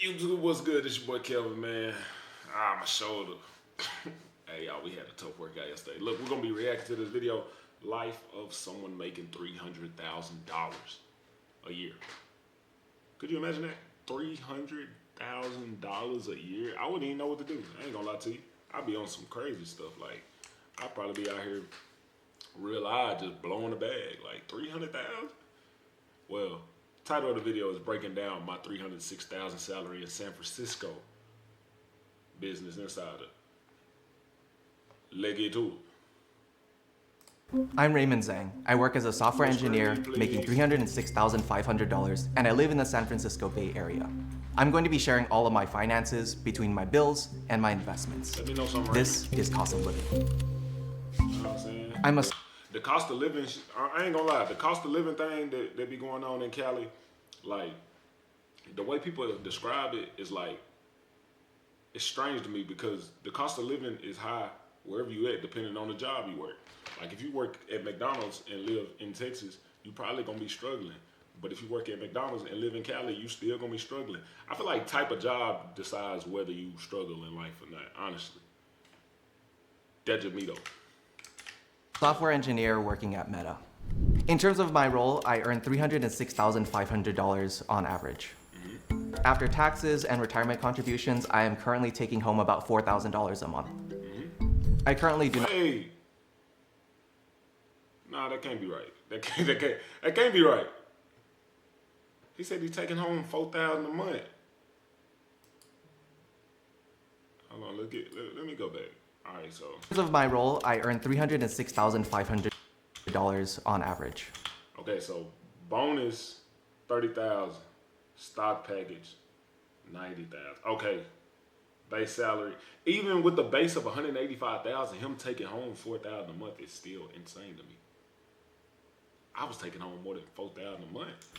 YouTube, what's good? It's your boy Kelvin, man. My shoulder. Hey, y'all, we had a tough workout yesterday. Look, we're going to be reacting to this video, Life of Someone Making $300,000 a year. Could you imagine that? $300,000 a year? I wouldn't even know what to do. I ain't going to lie to you. I'd be on some crazy stuff. Like, I'd probably be out here real high just blowing the bag. Like, 300,000? Well, title of the video is breaking down my $306,000 salary in San Francisco business insider. Let's get to it. I'm Raymond Zhang. I work as a software engineer making $306,500 and I live in the San Francisco Bay Area. I'm going to be sharing all of my finances between my bills and my investments. Let me know something. This is cost of living. You know what I'm saying? The cost of living, I ain't gonna lie, the cost of living thing that be going on in Cali, like, the way people describe it is like, it's strange to me because the cost of living is high wherever you at, depending on the job you work. Like, if you work at McDonald's and live in Texas, you probably gonna be struggling. But if you work at McDonald's and live in Cali, you still gonna be struggling. I feel like type of job decides whether you struggle in life or not, honestly. That's just me though. Software engineer working at Meta. In terms of my role, I earn $306,500 on average. After taxes and retirement contributions, I am currently taking home about $4,000 a month. I currently do not. Hey, nah, that can't be right. That can't be right. He said he's taking home $4,000 a month. Hold on, let me go back. All right, so. In terms of my role, I earn $306,500 on average. Okay, so bonus 30,000, stock package 90,000. Okay, base salary. Even with the base of 185,000, him taking home 4,000 a month is still insane to me. I was taking home more than 4,000 a month.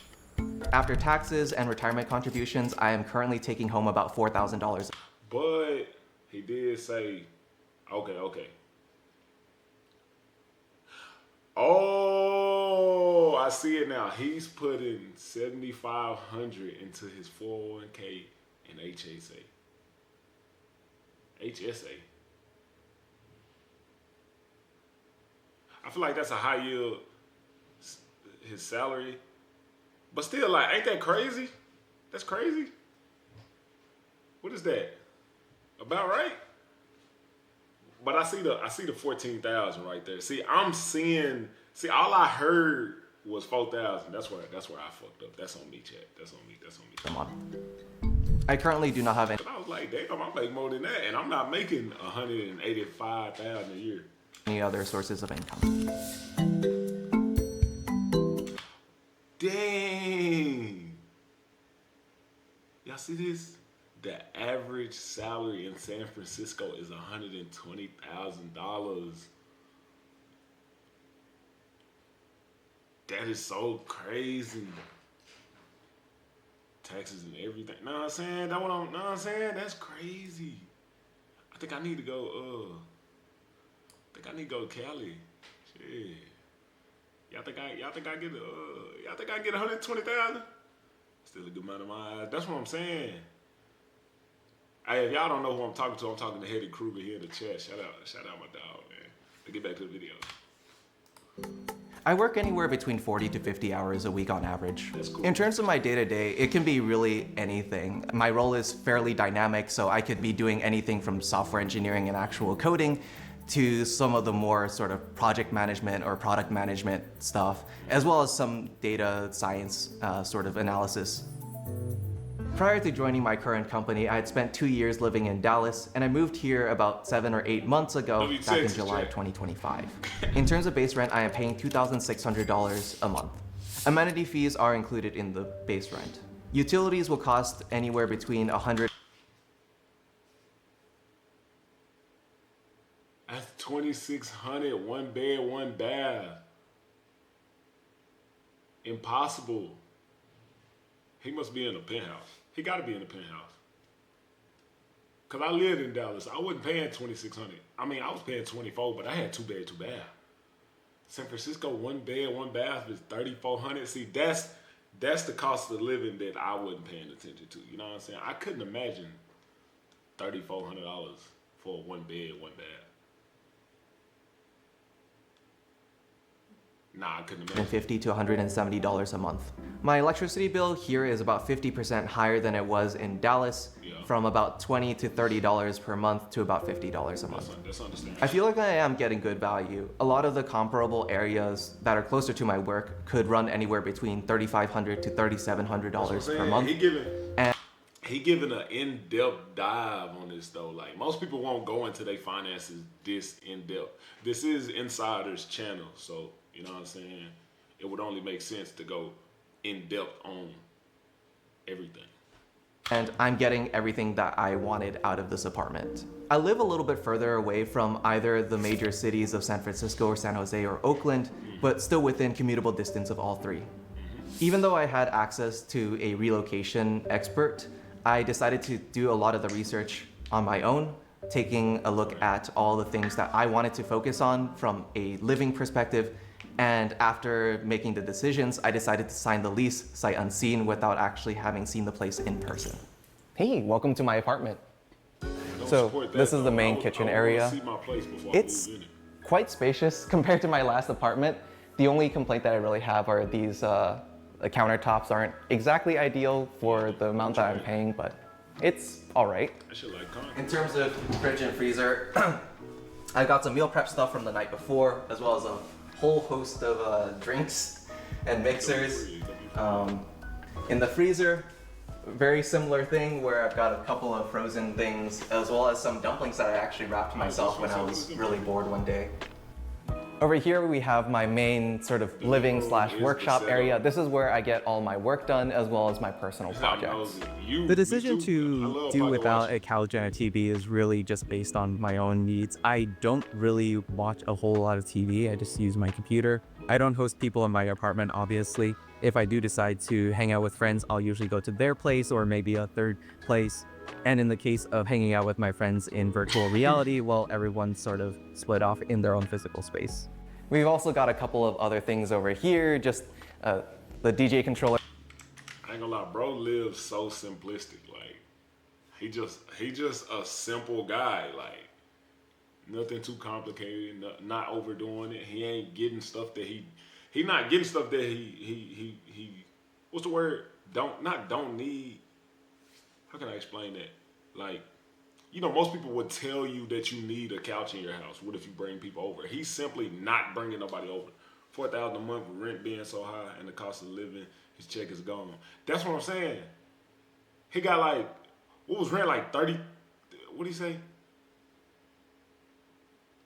After taxes and retirement contributions, I am currently taking home about $4,000. But he did say, okay. Oh, I see it now. He's putting $7,500 into his 401k and HSA. I feel like that's a high yield, his salary. But still, like, ain't that crazy? That's crazy. What is that? About right? But I see the 14,000 right there. See, all I heard was 4,000. That's where I fucked up. That's on me, chat. That's on me. I currently do not have any. But I was like, damn, I make more than that, and I'm not making 185,000 a year. Any other sources of income. Dang. Y'all see this? The average salary in San Francisco is $120,000. That is so crazy. Taxes and everything. Know what I'm saying? Know what I'm saying? That's crazy. I think I need to go, to Cali. Shit. Y'all think I get 120,000? Still a good amount of my eyes. That's what I'm saying. Hey, if y'all don't know who I'm talking to the Heady Kruger here in the chat. Shout out my dog, man. Let's get back to the video. I work anywhere between 40 to 50 hours a week on average. That's cool. In terms of my day-to-day, it can be really anything. My role is fairly dynamic, so I could be doing anything from software engineering and actual coding to some of the more sort of project management or product management stuff, as well as some data science sort of analysis. Prior to joining my current company, I had spent 2 years living in Dallas, and I moved here about 7 or 8 months ago, back in July of 2025. In terms of base rent, I am paying $2,600 a month. Amenity fees are included in the base rent. Utilities will cost anywhere between $100. That's $2,600, one bed, one bath. Impossible. He must be in a penthouse. He gotta be in a penthouse. Cause I lived in Dallas. I wasn't paying $2,600. I mean, I was paying $2,400, but I had 2 bed, 2 bath. San Francisco, 1 bed, 1 bath is $3,400. See, That's the cost of living that I wasn't paying attention to. You know what I'm saying? I couldn't imagine $3,400 for one bed, one bath. Nah, I couldn't imagine. $50 to $170 a month. My electricity bill here is about 50% higher than it was in Dallas, from about $20 to $30 per month to about $50 a month. That's understandable. I feel like I am getting good value. A lot of the comparable areas that are closer to my work could run anywhere between $3,500 to $3,700 per month. He giving an in-depth dive on this though. Like most people won't go into their finances this in-depth. This is Insider's channel, so you know what I'm saying? It would only make sense to go in-depth on everything. And I'm getting everything that I wanted out of this apartment. I live a little bit further away from either the major cities of San Francisco or San Jose or Oakland, but still within commutable distance of all three. Even though I had access to a relocation expert, I decided to do a lot of the research on my own, taking a look at all the things that I wanted to focus on from a living perspective. And after making the decisions, I decided to sign the lease sight unseen without actually having seen the place in person. Hey, welcome to my apartment. So this is the main kitchen area. It's quite spacious compared to my last apartment. The only complaint that I really have are these the countertops aren't exactly ideal for the amount that I'm paying, but it's all right. In terms of fridge and freezer, I got some meal prep stuff from the night before, as well as a whole host of drinks and mixers. In the freezer, very similar thing where I've got a couple of frozen things, as well as some dumplings that I actually wrapped myself when I was really bored one day. Over here we have my main sort of living / workshop area. This is where I get all my work done as well as my personal projects. The decision to do without a couch and a TV is really just based on my own needs. I don't really watch a whole lot of TV. I just use my computer. I don't host people in my apartment, obviously. If I do decide to hang out with friends, I'll usually go to their place or maybe a third place. And in the case of hanging out with my friends in virtual reality, well, everyone's sort of split off in their own physical space. We've also got a couple of other things over here, just the DJ controller. I ain't gonna lie, bro lives so simplistic. Like, he just a simple guy. Like, nothing too complicated, not overdoing it. He ain't getting stuff that he not getting stuff that he what's the word? Don't need. How can I explain that? Like, you know, most people would tell you that you need a couch in your house. What if you bring people over? He's simply not bringing nobody over. $4,000 a month with rent being so high and the cost of living, his check is gone. That's what I'm saying. He got like, what was rent like 30? What did he say?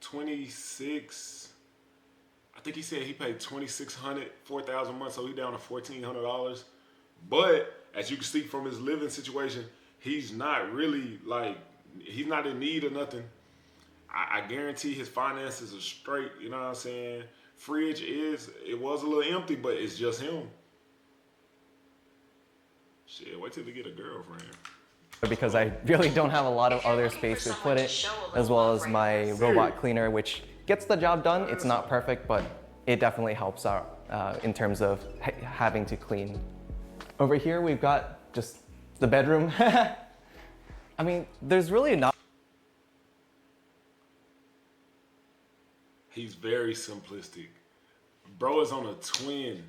26. I think he said he paid $2,600, $4,000 a month, so he down to $1,400. But as you can see from his living situation, he's not really like, he's not in need of nothing. I guarantee his finances are straight, you know what I'm saying? Fridge it was a little empty, but it's just him. Shit, wait till we get a girlfriend. Because I really don't have a lot of other space to put it, as well as my robot cleaner, which gets the job done. It's not perfect, but it definitely helps out in terms of having to clean. Over here, we've got just the bedroom. I mean, there's really not. He's very simplistic. Bro is on a twin.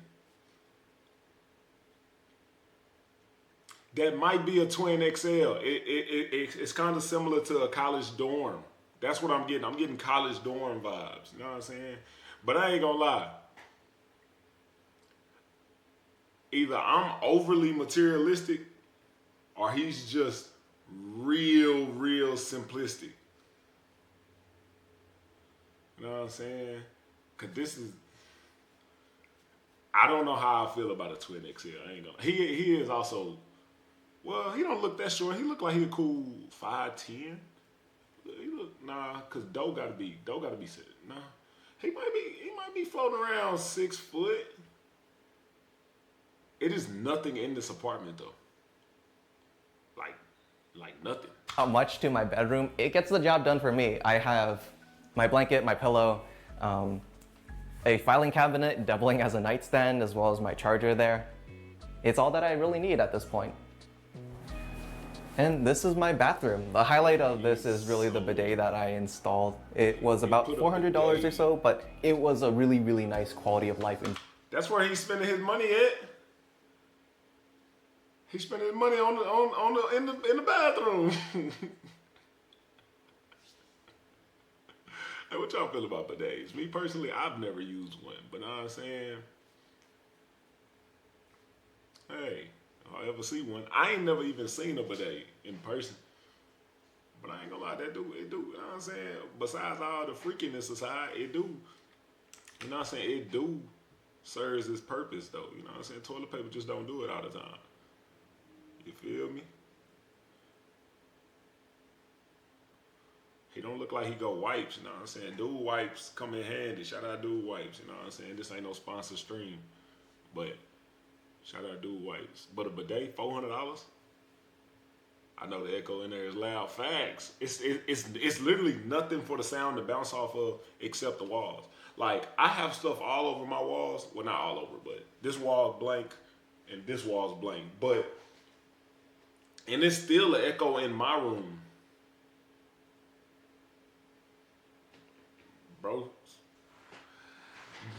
That might be a twin XL. It's kind of similar to a college dorm. That's what I'm getting. I'm getting college dorm vibes. You know what I'm saying? But I ain't gonna lie. Either I'm overly materialistic or he's just real simplistic. You know what I'm saying? Cause I don't know how I feel about a twin XL. I ain't gonna. He is also, well, he don't look that short. He look like he a cool 5'10". Cause Doe gotta be set. Nah, he might be floating around 6 foot. It is nothing in this apartment though. Like nothing. Not much to my bedroom. It gets the job done for me. I have my blanket, my pillow, a filing cabinet doubling as a nightstand, as well as my charger there. It's all that I really need at this point. And this is my bathroom. The highlight of this is really the bidet that I installed. It was about $400 or so, but it was a really, really nice quality of life. That's where he's spending his money at. He's spending his money in the bathroom. Hey, what y'all feel about bidets? Me personally, I've never used one, but know what I'm saying? Hey, if I ever see one, I ain't never even seen a bidet in person. But I ain't gonna lie, it do, you know what I'm saying? Besides all the freakiness aside, it do, you know what I'm saying? It do serves its purpose though, you know what I'm saying? Toilet paper just don't do it all the time. You feel me? He don't look like he go wipes, you know what I'm saying? Dude wipes come in handy. Shout out Dude Wipes, you know what I'm saying? This ain't no sponsor stream, but shout out Dude Wipes. But a bidet, $400? I know the echo in there is loud. Facts. It's literally nothing for the sound to bounce off of except the walls. Like, I have stuff all over my walls. Well, not all over, but this wall is blank and this wall is blank. And it's still an echo in my room. Bro.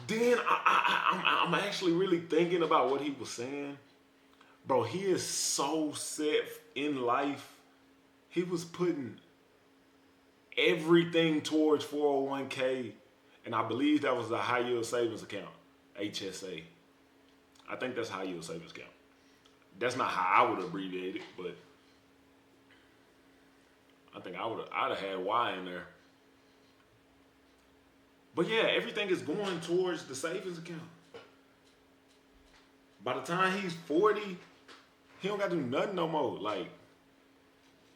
Then I'm actually really thinking about what he was saying. Bro, he is so set in life. He was putting everything towards 401k, and I believe that was the high yield savings account, HSA. I think that's high yield savings account. That's not how I would abbreviate it, but I think I'd have had Y in there. But yeah, everything is going towards the savings account. By the time he's 40, he don't got to do nothing no more. Like,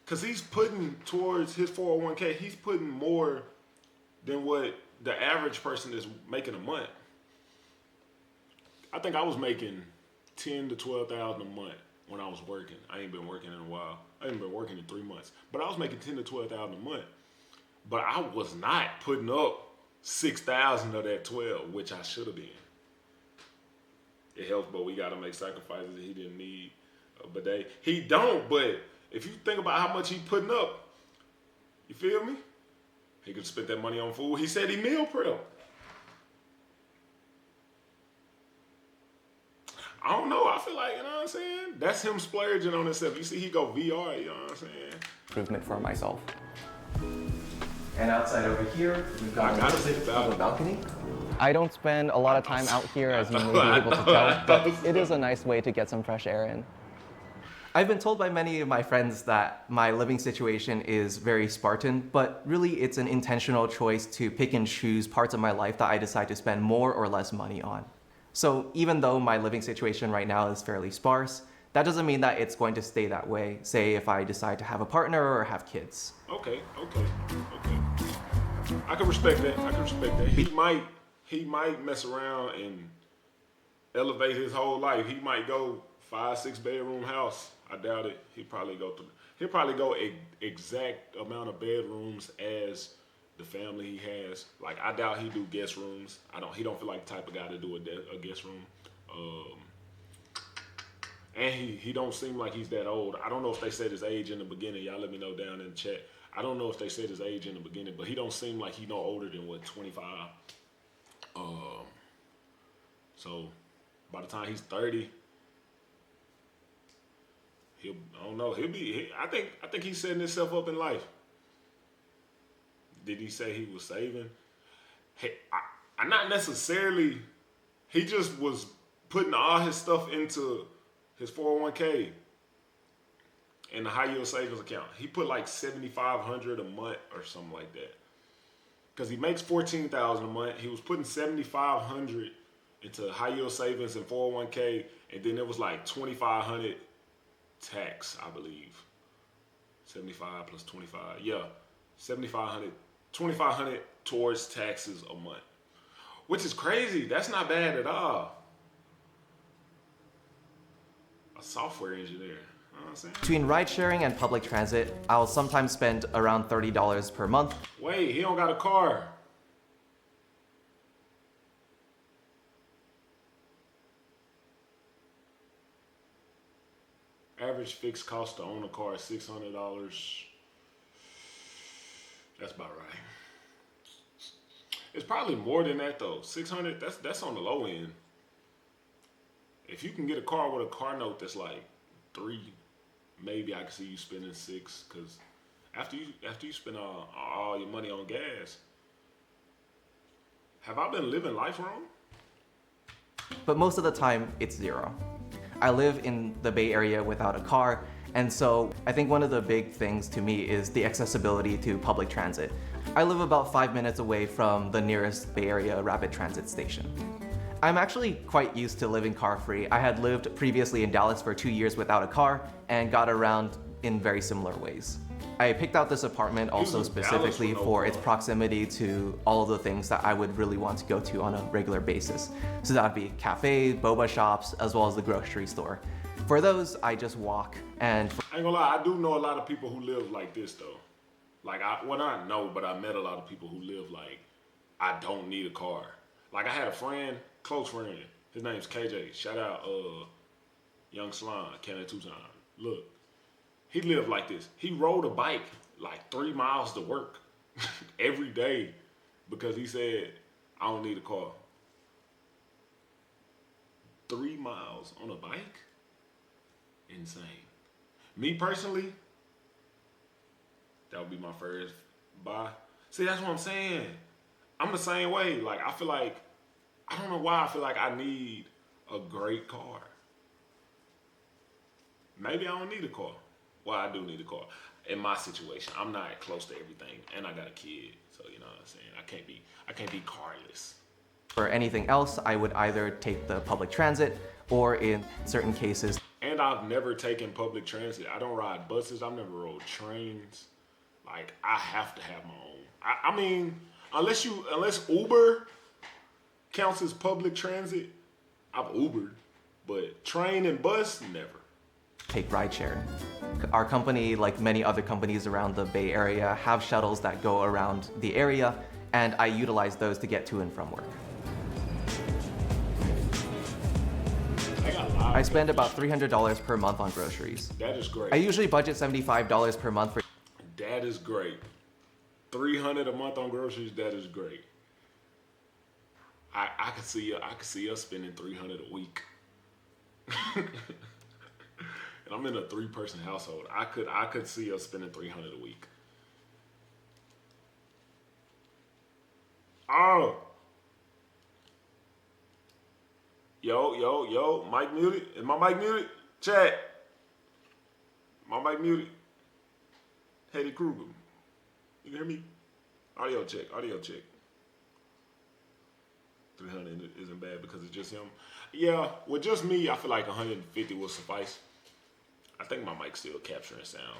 cause he's putting towards his 401k, he's putting more than what the average person is making a month. I think I was making $10,000 to $12,000 a month when I was working. I ain't been working in a while. I ain't been working in 3 months. But I was making $10,000 to $12,000 a month. But I was not putting up 6,000 of that 12, which I should have been. It helps, but we got to make sacrifices. He didn't need a bidet. He don't, but if you think about how much he putting up, you feel me? He could spend that money on food. He said he meal prep. I don't know. I feel like, you know what I'm saying? That's him splurging on himself. You see, he go VR, you know what I'm saying? Improvement for myself. And outside over here, we've got a balcony. I don't spend a lot of time out here, as you may be able to tell, but it is a nice way to get some fresh air in. I've been told by many of my friends that my living situation is very Spartan, but really it's an intentional choice to pick and choose parts of my life that I decide to spend more or less money on. So even though my living situation right now is fairly sparse, that doesn't mean that it's going to stay that way, say if I decide to have a partner or have kids. Okay. I can respect that. He might mess around and elevate his whole life. He might go 5-6 bedroom house. I doubt it. He'll probably go exact amount of bedrooms as the family he has. Like, I doubt he do guest rooms. He don't feel like the type of guy to do a guest room. And he don't seem like he's that old. I don't know if they said his age in the beginning. Y'all let me know down in the chat. I don't know if they said his age in the beginning, but he don't seem like he no older than 25. So by the time he's 30, I think he's setting himself up in life. Did he say he was saving? Hey, I not necessarily. He just was putting all his stuff into his 401k and the high yield savings account. He put like $7,500 a month or something like that. Because he makes $14,000 a month. He was putting $7,500 into high yield savings and 401k, and then it was like $2,500 tax, I believe. 75 plus 25, yeah, $7,500, $2,500 towards taxes a month, which is crazy. That's not bad at all. A software engineer. You know what I'm saying? Between ride sharing and public transit, I'll sometimes spend around $30 per month. Wait, he don't got a car. Average fixed cost to own a car is $600. That's about right. It's probably more than that though. 600. That's on the low end. If you can get a car with a car note that's like 3, maybe I can see you spending 6. Cause after you spend all your money on gas, have I been living life wrong? But most of the time, it's 0. I live in the Bay Area without a car, and so I think one of the big things to me is the accessibility to public transit. I live about 5 minutes away from the nearest Bay Area rapid transit station. I'm actually quite used to living car-free. I had lived previously in Dallas for 2 years without a car and got around in very similar ways. I picked out this apartment also specifically for its proximity to all of the things that I would really want to go to on a regular basis. So that would be cafes, boba shops, as well as the grocery store. For those, I just walk. And I ain't gonna lie, I do know a lot of people who live like this though. Like, I know, but I met a lot of people who live like, I don't need a car. Like, I had a friend, close friend, his name's KJ. Shout out, Young Slime, Canada 2 times. Look, he lived like this. He rode a bike like 3 miles to work every day because he said, I don't need a car. 3 miles on a bike? Insane. Me personally, that would be my first buy. See, that's what I'm saying. I'm the same way. Like, I feel like, I don't know why I feel like I need a great car. Maybe I don't need a car. Well, I do need a car. In my situation, I'm not close to everything, and I got a kid, so you know what I'm saying. I can't be carless. For anything else, I would either take the public transit, or in certain cases. And I've never taken public transit. I don't ride buses. I've never rode trains. Like, I have to have my own. I mean, unless Uber counts as public transit, I've Ubered, but train and bus, never. Take rideshare. Our company, like many other companies around the Bay Area, have shuttles that go around the area, and I utilize those to get to and from work. I spend about $300 per month on groceries. That is great. I usually budget $75 per month for. That is great. $300 a month on groceries. That is great. I could see us spending $300 a week. And I'm in a 3-person household. I could see us spending $300 a week. Oh. Yo, mic muted? Is my mic muted? Chat. My mic muted. Hedy Kruger. You can hear me? Audio check. 300 isn't bad because it's just him. Yeah, with just me, I feel like 150 will suffice. I think my mic's still capturing sound.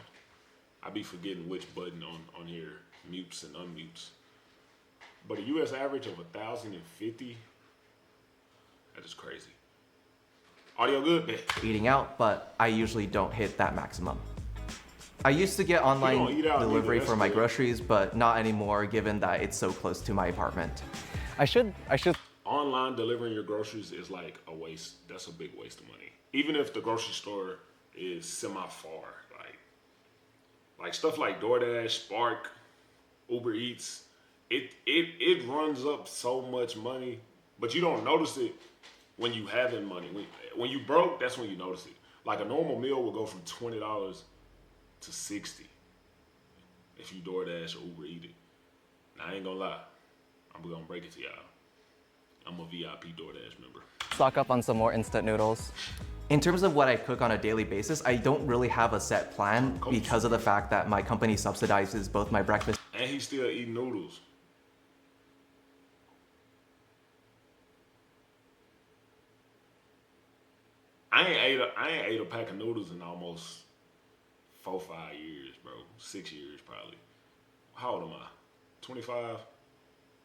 I be forgetting which button on here mutes and unmutes. But a US average of 1,050, that is crazy. Audio good? Eating out, but I usually don't hit that maximum. I used to get online delivery for my groceries, but not anymore given that it's so close to my apartment. I should. Online delivering your groceries is like a waste. That's a big waste of money. Even if the grocery store is semi-far, like stuff like DoorDash, Spark, Uber Eats, it runs up so much money, but you don't notice it when you having money. When you broke, that's when you notice it. Like a normal meal will go from $20 to $60 if you DoorDash or Uber Eat it. Now, I ain't gonna lie, I'm gonna break it to y'all. I'm a VIP DoorDash member. Stock up on some more instant noodles. In terms of what I cook on a daily basis, I don't really have a set plan because of the fact that my company subsidizes both my breakfast. And he's still eating noodles. I ain't ate a pack of noodles in almost 4-5 years, bro. 6 years probably. How old am I? 25?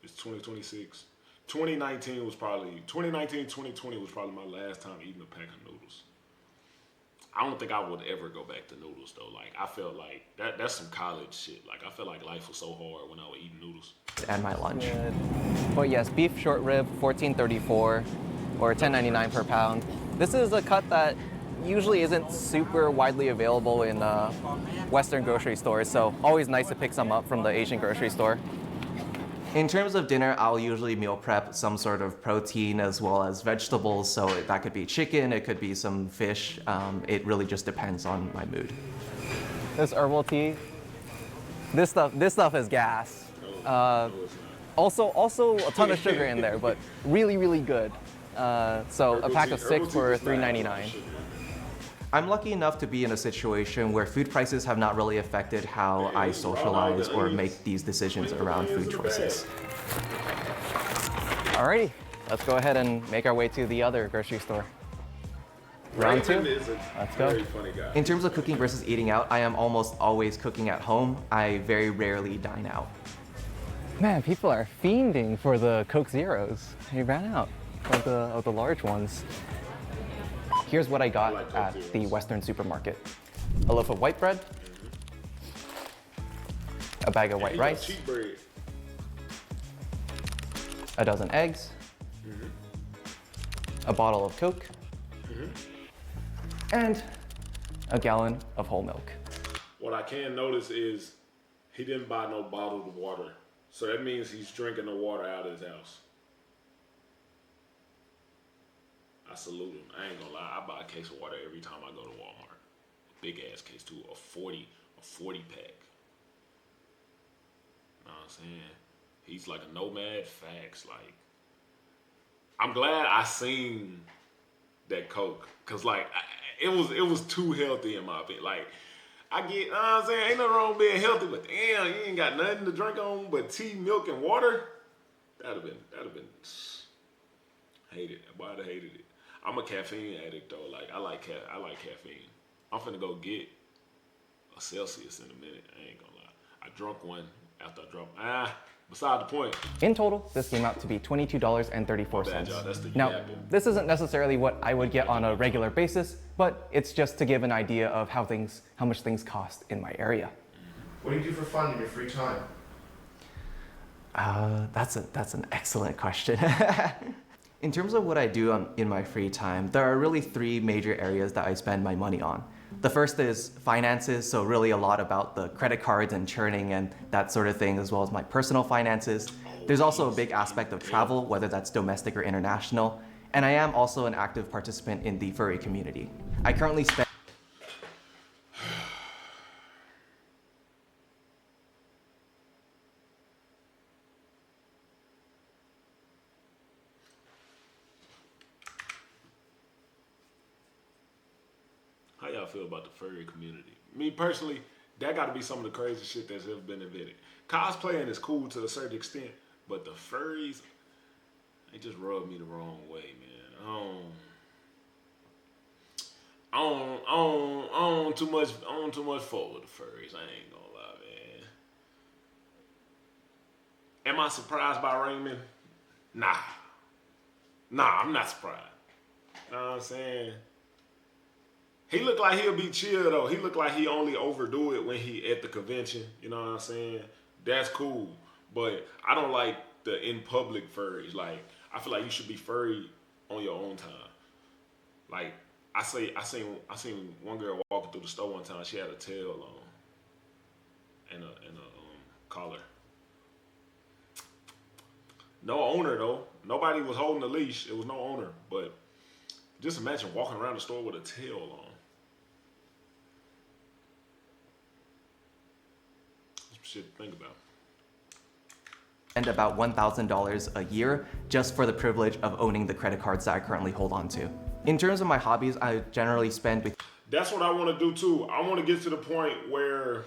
It's 2026. 2019, 2020 was probably my last time eating a pack of noodles. I don't think I would ever go back to noodles though. Like, I felt like that's some college shit. Like, I felt like life was so hard when I was eating noodles. And my lunch. Good. But yes, beef short rib, $14.34 or $10.99 per pound. This is a cut that usually isn't super widely available in Western grocery stores, so always nice to pick some up from the Asian grocery store. In terms of dinner, I'll usually meal prep some sort of protein as well as vegetables. So that could be chicken, it could be some fish. It really just depends on my mood. This herbal tea, this stuff is gas. Also a ton of sugar in there, but really, really good. So a pack of 6 for $3.99. I'm lucky enough to be in a situation where food prices have not really affected how I socialize or make these decisions around food choices. Alrighty, let's go ahead and make our way to the other grocery store. Round 2, let's go. In terms of cooking versus eating out, I am almost always cooking at home. I very rarely dine out. Man, people are fiending for the Coke Zeros. They ran out of the large ones. Here's what I got at the Western supermarket. A loaf of white bread, a bag of white rice, a dozen eggs, a bottle of Coke, and a gallon of whole milk. What I can notice is he didn't buy no bottled water. So that means he's drinking the water out of his house. I salute him. I ain't gonna lie. I buy a case of water every time I go to Walmart. A big ass case too. A 40 pack. Know what I'm saying? He's like a nomad. Facts. Like, I'm glad I seen that Coke, cause like it was too healthy in my opinion. Like, I get, know what I'm saying, ain't nothing wrong with being healthy, but damn, you ain't got nothing to drink on but tea, milk, and water. That'd have been hated. Boy, I'd have hated it. I'm a caffeine addict though. Like, I like caffeine. I'm finna go get a Celsius in a minute. I ain't gonna lie. I drunk one after I dropped. Beside the point. In total, this came out to be $22.34. Bad, y'all. That's the now, yapping. this isn't necessarily what I would get on a regular basis, but it's just to give an idea of how much things cost in my area. What do you do for fun in your free time? That's an excellent question. In terms of what I do in my free time, there are really 3 major areas that I spend my money on. The first is finances, so really a lot about the credit cards and churning and that sort of thing, as well as my personal finances. There's also a big aspect of travel, whether that's domestic or international. And I am also an active participant in the furry community. I currently spend How y'all feel about the furry community? Me personally, that got to be some of the craziest shit that's ever been invented. Cosplaying is cool to a certain extent, but the furries, they just rub me the wrong way, man. I don't too much fuck with the furries. I ain't gonna lie, man. Am I surprised by Raymond? Nah, I'm not surprised. You know what I'm saying? He look like he'll be chill though. He look like he only overdo it when he at the convention. You know what I'm saying? That's cool. But I don't like the in public furries. Like, I feel like you should be furry on your own time. Like, I seen one girl walking through the store one time. She had a tail on and a collar. No owner though. Nobody was holding the leash. It was no owner. But just imagine walking around the store with a tail on. Shit to think about. And about $1,000 a year just for the privilege of owning the credit cards that I currently hold on to. In terms of my hobbies, I generally spend. That's what I want to do too. I want to get to the point where,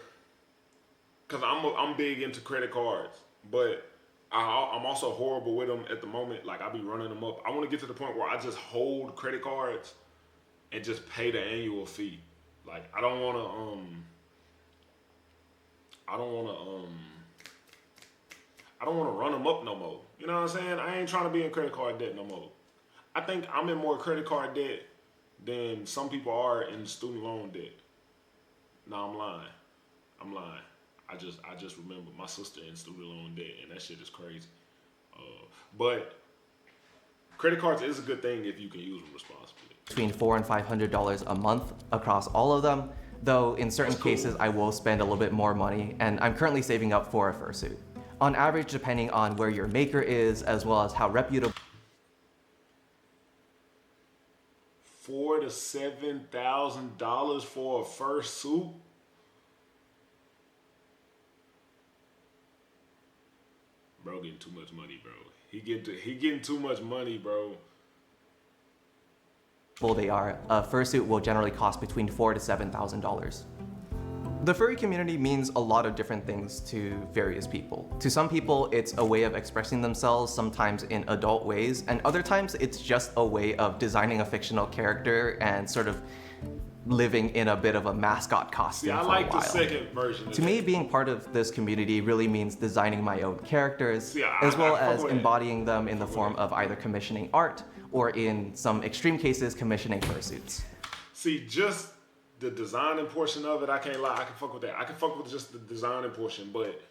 cause I'm big into credit cards, but I'm also horrible with them at the moment. Like, I be running them up. I want to get to the point where I just hold credit cards and just pay the annual fee. Like, I don't want to run them up no more. You know what I'm saying? I ain't trying to be in credit card debt no more. I think I'm in more credit card debt than some people are in student loan debt. No, I'm lying. I just remember my sister in student loan debt, and that shit is crazy. But Credit cards is a good thing if you can use them responsibly. Between $400 and $500 a month across all of them, though in certain cases I will spend a little bit more money, and I'm currently saving up for a fursuit. On average, depending on where your maker is, as well as how reputable $4,000 to $7,000 for a fursuit? Bro getting too much money, bro. He getting too much money, bro. they are, a fursuit will generally cost between $4,000 to $7,000. The furry community means a lot of different things to various people. To some people, it's a way of expressing themselves, sometimes in adult ways, and other times it's just a way of designing a fictional character and sort of living in a bit of a mascot costume for a while. I like the second version. To me, being part of this community really means designing my own characters, as well as embodying them in the form of either commissioning art, or in some extreme cases, commissioning fursuits. See, just the designing portion of it, I can't lie, I can fuck with that. I can fuck with just the designing portion, but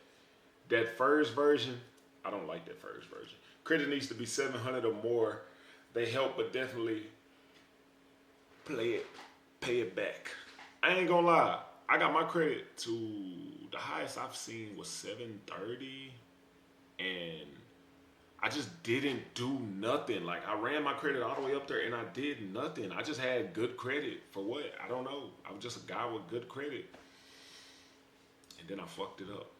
that first version, I don't like that first version. Credit needs to be 700 or more. They help, but definitely pay it back. I ain't gonna lie, I got my credit to the highest I've seen was 730, and I just didn't do nothing. Like, I ran my credit all the way up there and I did nothing. I just had good credit for what? I don't know. I'm just a guy with good credit. And then I fucked it up.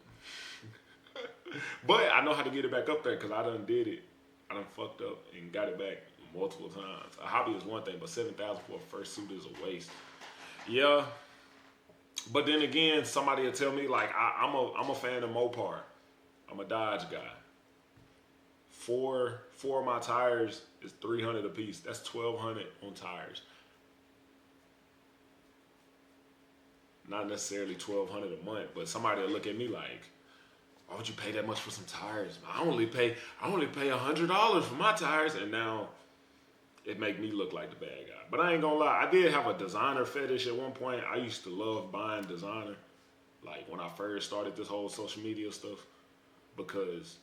But I know how to get it back up there because I done did it. I done fucked up and got it back multiple times. A hobby is one thing, but 7,000 for a fursuit is a waste. Yeah. But then again, somebody will tell me, like, I'm a fan of Mopar. I'm a Dodge guy. Four of my tires is $300 a piece. That's $1,200 on tires. Not necessarily $1,200 a month, but somebody will look at me like, why would you pay that much for some tires? I only pay $100 for my tires, and now it make me look like the bad guy. But I ain't gonna lie, I did have a designer fetish at one point. I used to love buying designer, like when I first started this whole social media stuff, because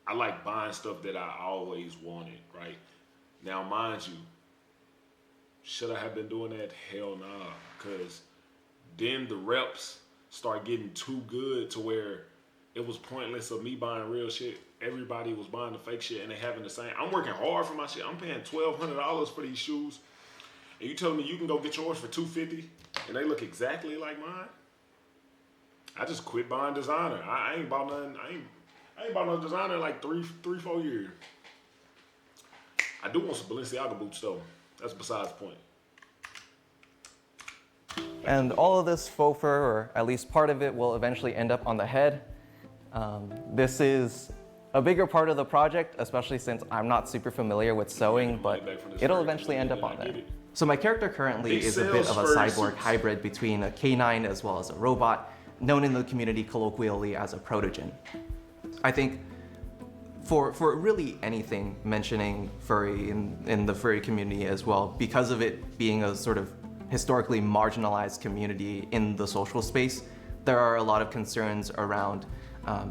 I like buying stuff that I always wanted, right? Now, mind you, should I have been doing that? Hell nah, because then the reps start getting too good to where it was pointless of me buying real shit. Everybody was buying the fake shit and they having the same. I'm working hard for my shit. I'm paying $1,200 for these shoes. And you telling me you can go get yours for $250 and they look exactly like mine? I just quit buying designer. I ain't bought nothing. I ain't bought no designer in like 4 years. I do want some Balenciaga boots though. That's besides the point. And all of this faux fur, or at least part of it, will eventually end up on the head. This is a bigger part of the project, especially since I'm not super familiar with sewing, but it'll eventually end up on there. So my character currently is a bit of a cyborg hybrid between a canine as well as a robot, known in the community colloquially as a protogen. I think for really anything mentioning furry in the furry community as well, because of it being a sort of historically marginalized community in the social space, there are a lot of concerns around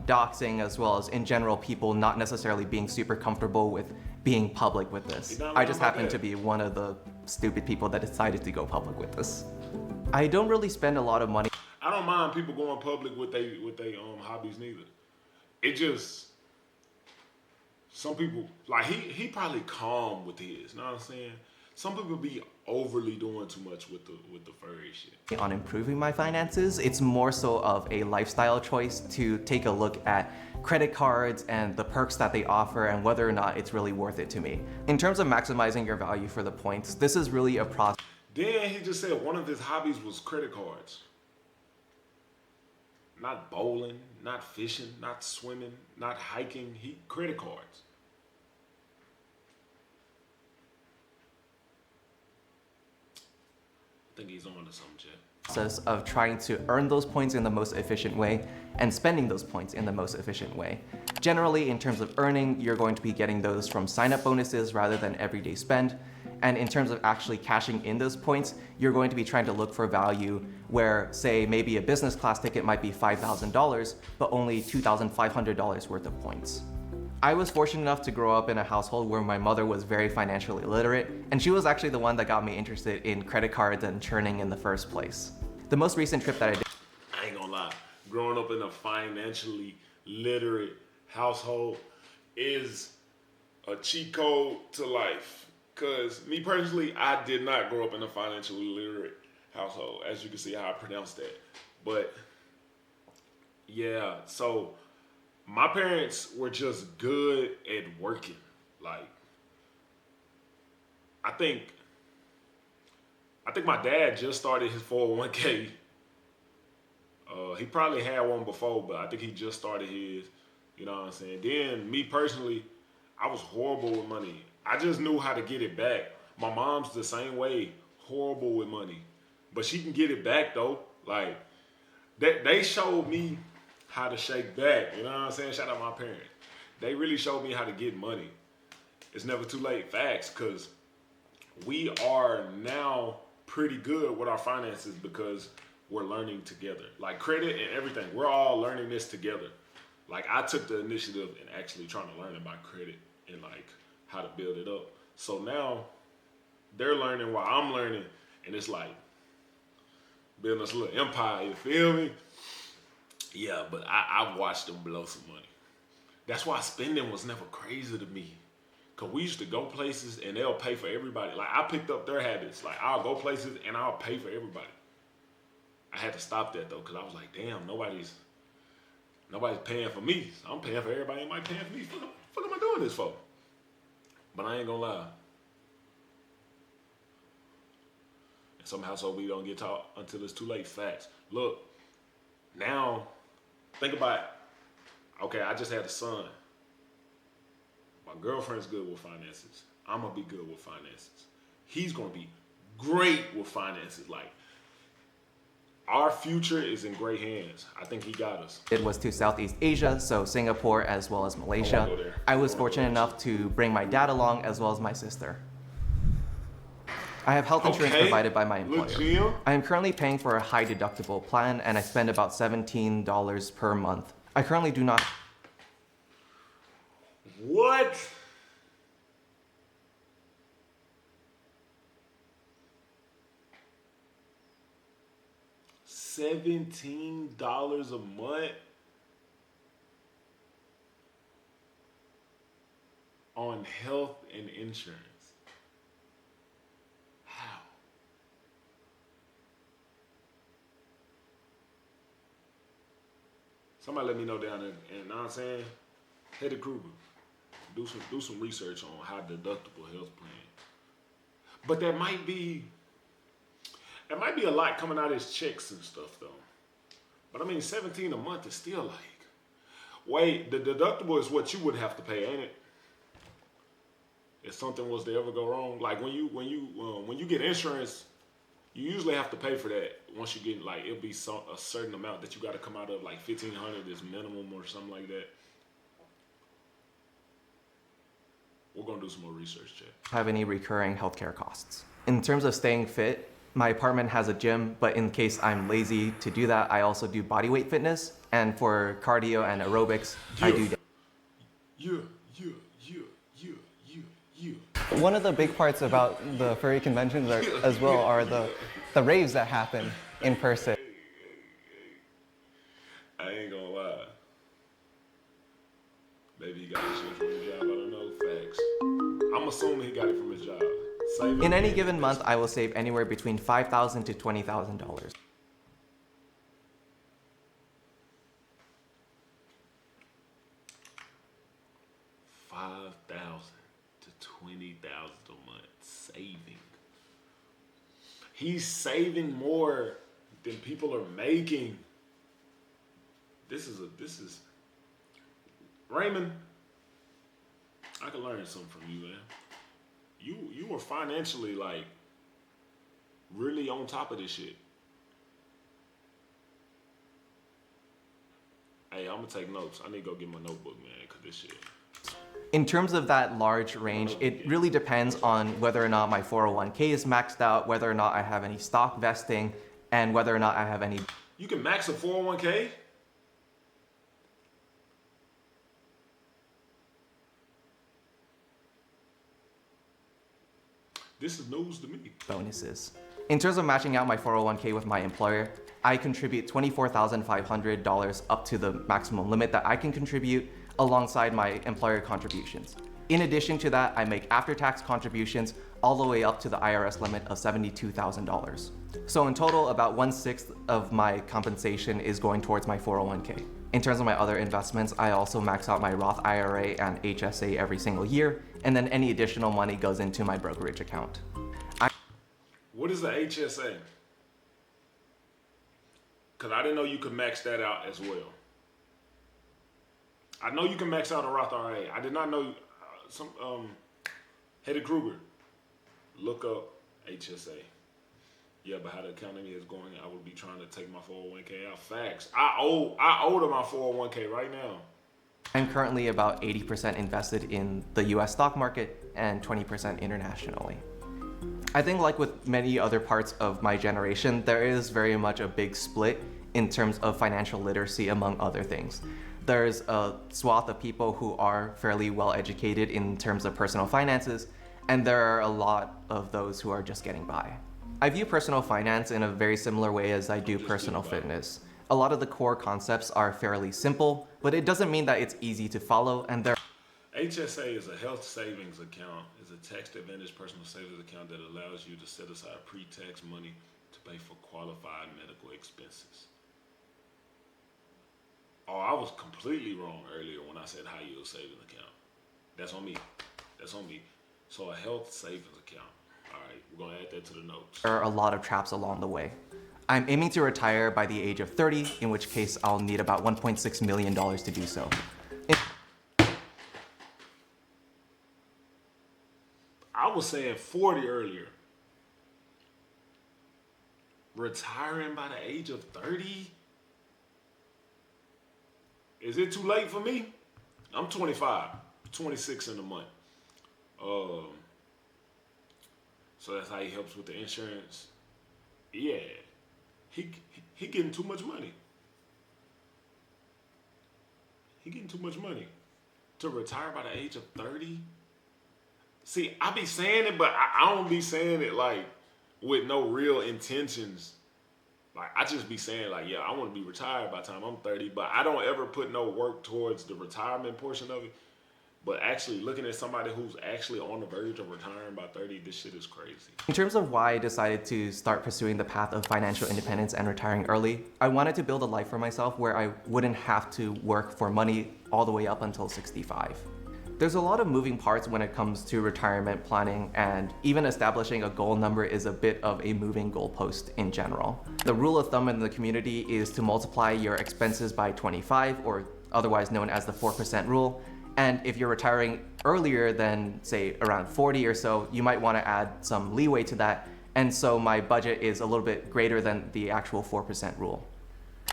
doxing, as well as in general people not necessarily being super comfortable with being public with this. I just happen to be one of the stupid people that decided to go public with this. I don't really spend a lot of money. I don't mind people going public with they hobbies neither. It just, some people, like he probably calm with his, know what I'm saying? Some people be overly doing too much with the furry shit. On improving my finances, it's more so of a lifestyle choice to take a look at credit cards and the perks that they offer and whether or not it's really worth it to me. In terms of maximizing your value for the points, this is really a process. Then he just said one of his hobbies was credit cards. Not bowling, not fishing, not swimming, not hiking, credit cards. I think he's on to something, Jet. Process of trying to earn those points in the most efficient way and spending those points in the most efficient way. Generally, in terms of earning, you're going to be getting those from sign-up bonuses rather than everyday spend. And in terms of actually cashing in those points, you're going to be trying to look for value where, say, maybe a business class ticket might be $5,000, but only $2,500 worth of points. I was fortunate enough to grow up in a household where my mother was very financially literate, and she was actually the one that got me interested in credit cards and churning in the first place. The most recent trip that I did. I ain't gonna lie, growing up in a financially literate household is a cheat code to life. Cause me personally, I did not grow up in a financially literate household, as you can see how I pronounced that. But yeah, so my parents were just good at working. Like, I think my dad just started his 401k. He probably had one before, but I think he just started his. You know what I'm saying? Then me personally, I was horrible with money. I just knew how to get it back. My mom's the same way, horrible with money. But she can get it back though. Like, they showed me how to shake back. You know what I'm saying? Shout out my parents. They really showed me how to get money. It's never too late. Facts, because we are now pretty good with our finances because we're learning together. Like credit and everything, we're all learning this together. Like I took the initiative in actually trying to learn about credit and like how to build it up. So now they're learning while I'm learning, and it's like building this little empire, you feel me? Yeah, but I watched them blow some money. That's why spending was never crazy to me. Cause we used to go places and they'll pay for everybody. Like I picked up their habits. Like I'll go places and I'll pay for everybody. I had to stop that though, cause I was like, damn, nobody's paying for me. So I'm paying for everybody. Ain't nobody paying for me. What am I doing this for? But I ain't gonna lie. And some household we don't get taught until it's too late. Facts. Look, now think about it. Okay, I just had a son. My girlfriend's good with finances. I'm gonna be good with finances. He's gonna be great with finances. Like, our future is in great hands. I think he got us. It was to Southeast Asia, so Singapore as well as Malaysia. I was fortunate enough to bring my dad along as well as my sister. I have health insurance provided by my employer. I am currently paying for a high deductible plan and I spend about $17 per month. I currently do not. What? $17 a month on health and insurance. How? Somebody let me know down there, and you know what I'm saying? Hetty Kruger. Do some research on how deductible health plan. But that might be a lot coming out of his checks and stuff though. But I mean, 17 a month is still like, wait, the deductible is what you would have to pay, ain't it? If something was to ever go wrong, like when you get insurance, you usually have to pay for that. Once you get like, it'll be a certain amount that you got to come out of, like $1,500 is minimum or something like that. We're gonna do some more research, Chad. Have any recurring healthcare costs. In terms of staying fit, my apartment has a gym, but in case I'm lazy to do that, I also do bodyweight fitness. And for cardio and aerobics, I do. One of the big parts about the furry conventions as well are the raves that happen in person. I ain't gonna lie. Maybe he got this shit from his job. I don't know. Facts. I'm assuming he got it from his job. In any given month, I will save anywhere between $5,000 to $20,000. $5,000 to $20,000 a month saving. He's saving more than people are making. This is Raymond. I can learn something from you, man. You were financially like really on top of this shit. Hey, I'm gonna take notes. I need to go get my notebook, man, because this shit. In terms of that large range, it really depends on whether or not my 401k is maxed out, whether or not I have any stock vesting, and whether or not I have any. You can max a 401k? This is news to me. Bonuses. In terms of matching out my 401k with my employer, I contribute $24,500 up to the maximum limit that I can contribute alongside my employer contributions. In addition to that, I make after-tax contributions all the way up to the IRS limit of $72,000. So in total, about 1/6 of my compensation is going towards my 401k. In terms of my other investments, I also max out my Roth IRA and HSA every single year, and then any additional money goes into my brokerage account. What is the HSA? Because I didn't know you could max that out as well. I know you can max out a Roth IRA. I did not know Hetty Kruger. Look up HSA. Yeah, but how the economy is going, I would be trying to take my 401k out. Facts. I owe to my 401k right now. I'm currently about 80% invested in the US stock market and 20% internationally. I think like with many other parts of my generation, there is very much a big split in terms of financial literacy among other things. There's a swath of people who are fairly well educated in terms of personal finances, and there are a lot of those who are just getting by. I view personal finance in a very similar way as I do personal fitness. A lot of the core concepts are fairly simple, but it doesn't mean that it's easy to follow, and there HSA is a health savings account. It's a tax-advantaged personal savings account that allows you to set aside pre-tax money to pay for qualified medical expenses. Oh, I was completely wrong earlier when I said high yield savings account. That's on me. That's on me. So a health savings account. All right, we're gonna add that to the notes. are a lot of traps along the way. I'm aiming to retire by the age of 30, in which case I'll need about $1.6 million to do so. I was saying 40 earlier. Retiring by the age of 30? Is it too late for me? I'm 25, 26 in a month. So that's how he helps with the insurance. Yeah, he getting too much money. He getting too much money to retire by the age of 30. See, I be saying it, but I don't be saying it like with no real intentions. Like I just be saying like, yeah, I want to be retired by the time I'm 30, but I don't ever put no work towards the retirement portion of it. But actually looking at somebody who's actually on the verge of retiring by 30, this shit is crazy. In terms of why I decided to start pursuing the path of financial independence and retiring early, I wanted to build a life for myself where I wouldn't have to work for money all the way up until 65. There's a lot of moving parts when it comes to retirement planning, and even establishing a goal number is a bit of a moving goalpost in general. The rule of thumb in the community is to multiply your expenses by 25, or otherwise known as the 4% rule. And if you're retiring earlier than, say, around 40 or so, you might want to add some leeway to that. And so my budget is a little bit greater than the actual 4% rule.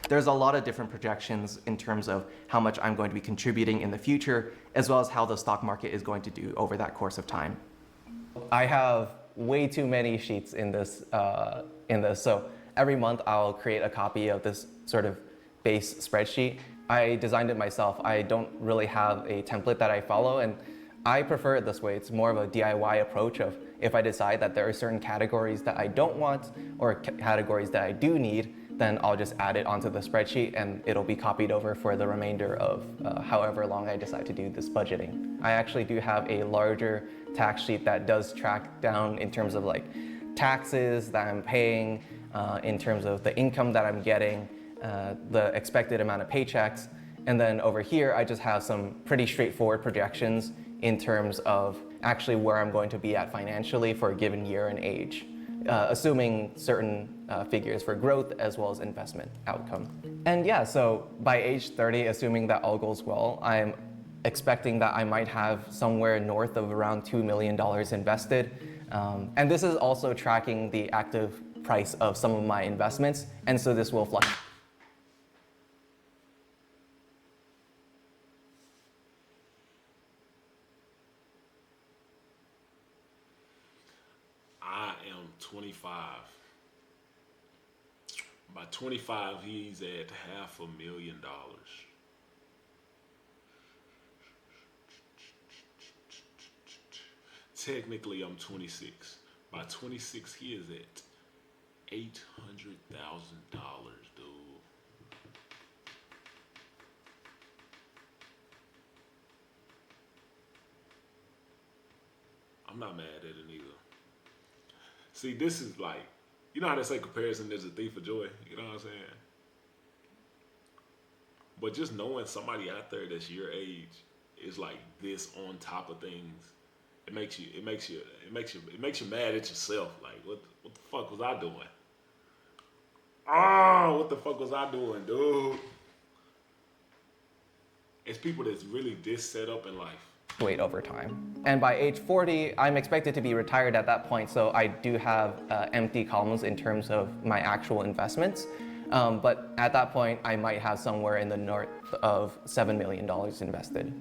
There's a lot of different projections in terms of how much I'm going to be contributing in the future, as well as how the stock market is going to do over that course of time. I have way too many sheets in this, so every month I'll create a copy of this sort of base spreadsheet. I designed it myself. I don't really have a template that I follow, and I prefer it this way. It's more of a DIY approach of if I decide that there are certain categories that I don't want or categories that I do need, then I'll just add it onto the spreadsheet and it'll be copied over for the remainder of however long I decide to do this budgeting. I actually do have a larger tax sheet that does track down in terms of like taxes that I'm paying, in terms of the income that I'm getting, the expected amount of paychecks. And then over here, I just have some pretty straightforward projections in terms of actually where I'm going to be at financially for a given year and age, assuming certain figures for growth as well as investment outcome. And yeah, so by age 30, assuming that all goes well, I'm expecting that I might have somewhere north of around $2 million invested. And this is also tracking the active price of some of my investments, and so this will fluctuate. I am 25. By 25, he's at $500,000. Technically, I'm 26. By 26, he is at $800,000, dude. I'm not mad at it either. See, this is like, you know how they say comparison is a thief of joy? You know what I'm saying? But just knowing somebody out there that's your age is like this on top of things, it makes you mad at yourself. Like, what the fuck was I doing? Oh, what the fuck was I doing, dude? It's people that's really this set up in life. Wait over time. And by age 40, I'm expected to be retired at that point, so I do have empty columns in terms of my actual investments. But at that point, I might have somewhere in the north of $7 million invested.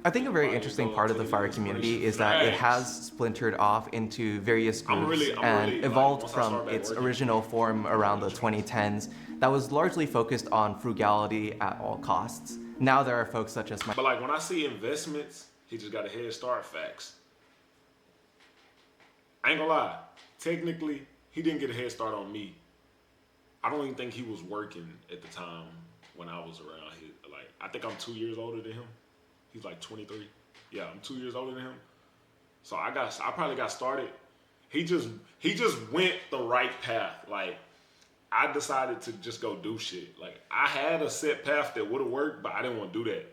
I think a very interesting part of the fire community is that it has splintered off into various groups and evolved from its original form around the 2010s that was largely focused on frugality at all costs. Now there are folks such as But like when I see investments, he just got a head start, facts. I ain't gonna lie. Technically, he didn't get a head start on me. I don't even think he was working at the time when I was around. I think I'm 2 years older than him. He's like 23. Yeah, I'm 2 years older than him. So I probably got started. He just went the right path. Like, I decided to just go do shit. Like, I had a set path that would have worked, but I didn't want to do that.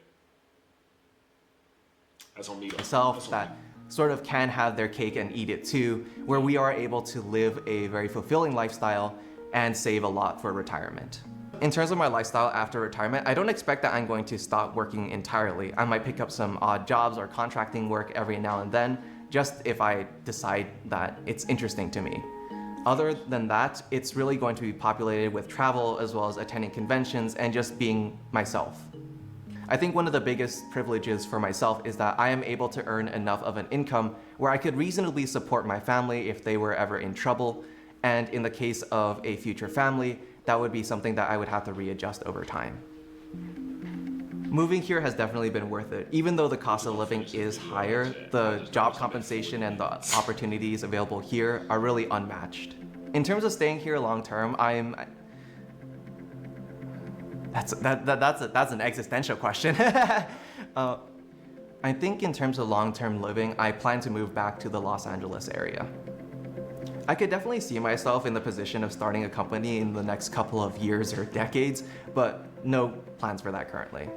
That's on me though. Myself that sort of can have their cake and eat it too, where we are able to live a very fulfilling lifestyle and save a lot for retirement. In terms of my lifestyle after retirement, I don't expect that I'm going to stop working entirely. I might pick up some odd jobs or contracting work every now and then, just if I decide that it's interesting to me. Other than that, it's really going to be populated with travel as well as attending conventions and just being myself. I think one of the biggest privileges for myself is that I am able to earn enough of an income where I could reasonably support my family if they were ever in trouble. And in the case of a future family, that would be something that I would have to readjust over time. Moving here has definitely been worth it. Even though the cost of living is higher, the job compensation and the opportunities available here are really unmatched. In terms of staying here long term, that's an existential question. I think in terms of long-term living, I plan to move back to the Los Angeles area. I could definitely see myself in the position of starting a company in the next couple of years or decades, but no plans for that currently.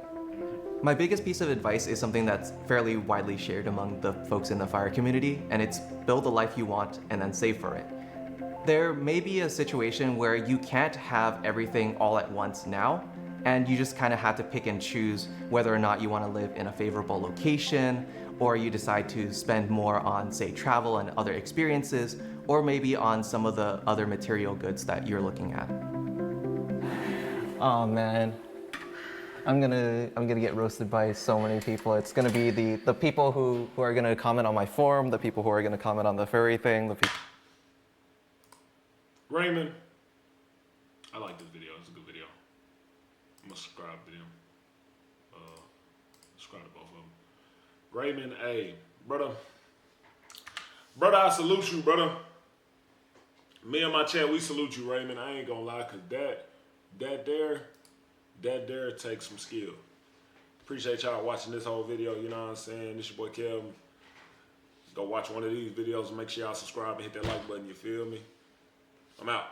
My biggest piece of advice is something that's fairly widely shared among the folks in the fire community, and it's build the life you want and then save for it. There may be a situation where you can't have everything all at once now, and you just kind of have to pick and choose whether or not you want to live in a favorable location, or you decide to spend more on, say, travel and other experiences, or maybe on some of the other material goods that you're looking at. Oh man, I'm gonna get roasted by so many people. It's gonna be the people who are gonna comment on my forum, the people who are gonna comment on the furry thing, Raymond, I like this video. It's a good video. I'm gonna subscribe to them. Subscribe to both of them. Raymond, hey, brother, I salute you, brother. Me and my chat, we salute you, Raymond. I ain't gonna lie, cause that there takes some skill. Appreciate y'all watching this whole video. You know what I'm saying? This your boy Kevin. Go watch one of these videos and make sure y'all subscribe and hit that like button. You feel me? I'm out.